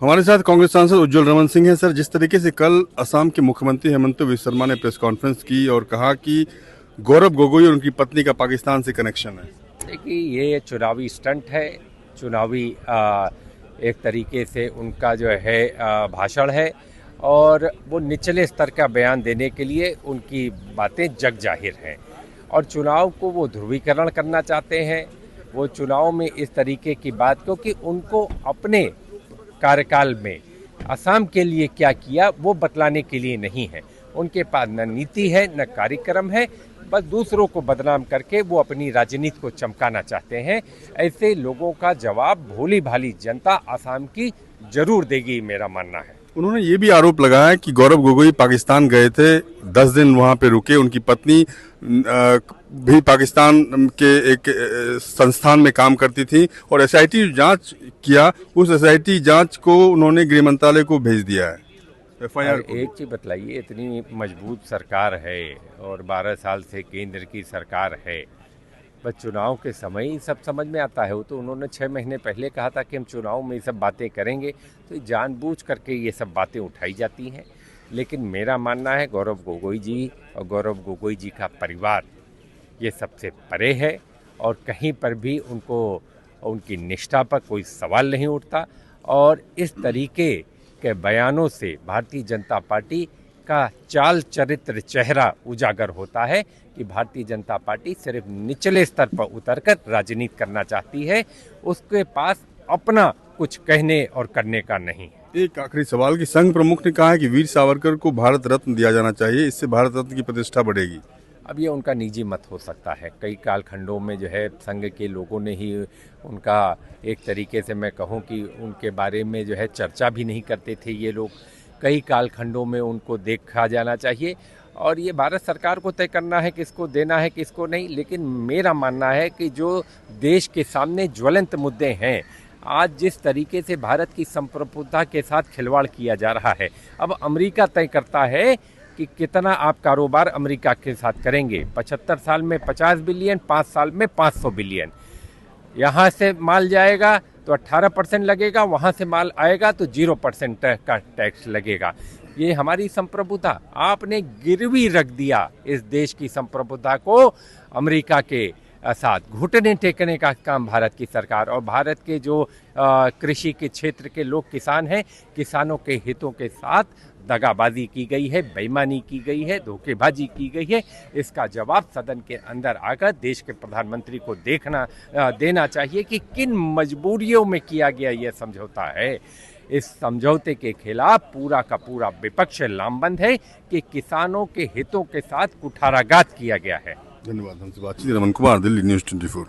हमारे साथ कांग्रेस सांसद उज्ज्वल रमन सिंह हैं। सर, जिस तरीके से कल असम के मुख्यमंत्री हेमंत बिस्वा शर्मा ने प्रेस कॉन्फ्रेंस की और कहा कि गौरव गोगोई और उनकी पत्नी का पाकिस्तान से कनेक्शन है। देखिए, ये चुनावी स्टंट है, चुनावी एक तरीके से उनका जो है भाषण है और वो निचले स्तर का बयान देने के लिए उनकी बातें जग जाहिर हैं और चुनाव को वो ध्रुवीकरण करना चाहते हैं। वो चुनाव में इस तरीके की बात, क्योंकि उनको अपने कार्यकाल में असम के लिए क्या किया वो बतलाने के लिए नहीं है। उनके पास न नीति है न कार्यक्रम है, बस दूसरों को बदनाम करके वो अपनी राजनीति को चमकाना चाहते हैं। ऐसे लोगों का जवाब भोली भाली जनता असम की जरूर देगी, मेरा मानना है। उन्होंने ये भी आरोप लगाया कि गौरव गोगोई पाकिस्तान गए थे, 10 दिन वहां पे रुके, उनकी पत्नी भी पाकिस्तान के एक संस्थान में काम करती थी और एसआईटी जांच किया, उस एसआईटी जांच को उन्होंने गृह मंत्रालय को भेज दिया है। एफआईआर को। एक चीज बतलाइए, इतनी मजबूत सरकार है और 12 साल से केंद्र की सरकार है, बस चुनाव के समय ही सब समझ में आता है। वो तो उन्होंने 6 महीने पहले कहा था कि हम चुनाव में ये सब बातें करेंगे, तो जानबूझ करके ये सब बातें उठाई जाती हैं। लेकिन मेरा मानना है गौरव गोगोई जी और गौरव गोगोई जी का परिवार ये सबसे परे है और कहीं पर भी उनको उनकी निष्ठा पर कोई सवाल नहीं उठता। और इस तरीके के बयानों से भारतीय जनता पार्टी का चाल चरित्र चेहरा उजागर होता है कि भारतीय जनता पार्टी सिर्फ निचले स्तर पर उतरकर राजनीति करना चाहती है, उसके पास अपना कुछ कहने और करने का नहीं है। एक आखिरी सवाल कि संघ प्रमुख ने कहा है कि वीर सावरकर को भारत रत्न दिया जाना चाहिए, इससे भारत रत्न की प्रतिष्ठा बढ़ेगी। अब ये उनका निजी मत हो सकता है। कई कालखंडों में जो है संघ के लोगों ने ही उनका एक तरीके से मैं कहूँ कि उनके बारे में जो है चर्चा भी नहीं करते थे ये लोग। कई कालखंडों में उनको देखा जाना चाहिए और ये भारत सरकार को तय करना है किसको देना है किसको नहीं। लेकिन मेरा मानना है कि जो देश के सामने ज्वलंत मुद्दे हैं, आज जिस तरीके से भारत की संप्रभुता के साथ खिलवाड़ किया जा रहा है, अब अमेरिका तय करता है कि कितना आप कारोबार अमेरिका के साथ करेंगे। 75 साल में 50 बिलियन, 5 साल में 500 बिलियन। यहाँ से माल जाएगा तो 18% लगेगा, वहाँ से माल आएगा तो 0% का टैक्स लगेगा। ये हमारी संप्रभुता आपने गिरवी रख दिया, इस देश की संप्रभुता को अमेरिका के साथ घुटने टेकने का काम भारत की सरकार और भारत के जो कृषि के क्षेत्र के लोग किसान हैं, किसानों के हितों के साथ दगाबाजी की गई है, बेईमानी की गई है, धोखेबाजी की गई है। इसका जवाब सदन के अंदर आकर देश के प्रधानमंत्री को देना चाहिए कि किन मजबूरियों में किया गया यह समझौता है। इस समझौते के खिलाफ पूरा का पूरा विपक्ष लामबंद है कि किसानों के हितों के साथ कुठाराघात किया गया है। धन्यवाद। हमसे बातचीत रमन कुमार, दिल्ली न्यूज़ 24।